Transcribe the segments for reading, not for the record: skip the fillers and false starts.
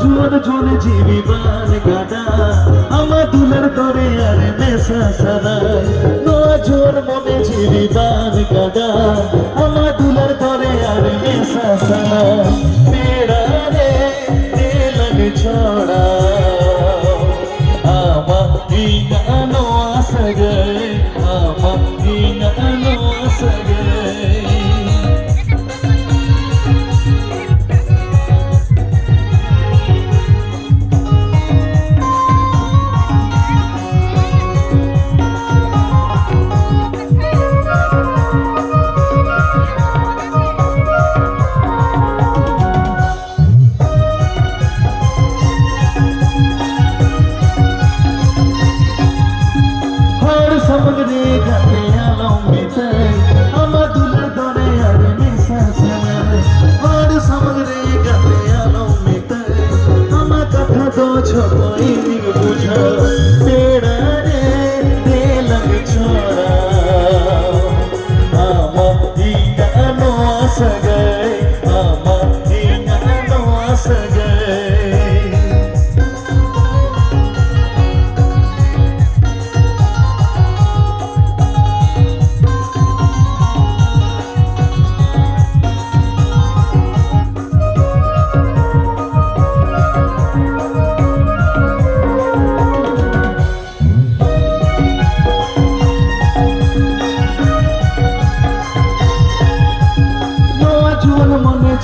জোর জোর জীবিবান গাডা আমার দুলার তরে আর মেসা সানাই জোর মনে জীবিবান গাডা আমার দুলার তরে আর মেসা সানাই মেরা রে দিলক ছড়া আমার গানো আসা গয়ে আমার গানো আসা গয়ে समझने जाते आलों में तय अमदुल्ला दोने यार मिसा सना और समझने जाते आलों में तय अमा कथा दो छोई बुझा तेरा रे दिलक छोड़ा अमा गानो आस गए अमा गानो आस गए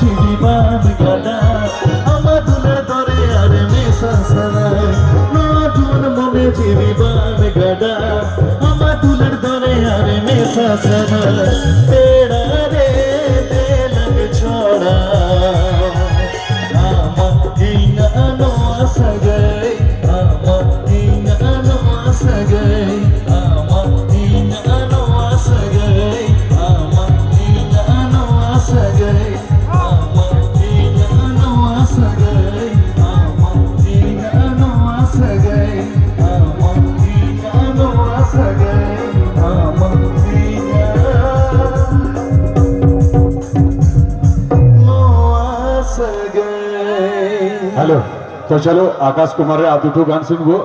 জীবিবান গাডা আমার দুলার তরে আর মেসা সানাই নজুন মনে জীবিবান গাডা আমার দুলার তরে আর মেসা সানাই তেরা রে দিলক ছড়া আমার গানো আসা গয়ে আমার গানো আসা গয়ে আমার গানো আসা গয়ে আমার গানো আসা গয়ে हेलो तो चलो आकाश कुमार आप दुटो गान सुनबो।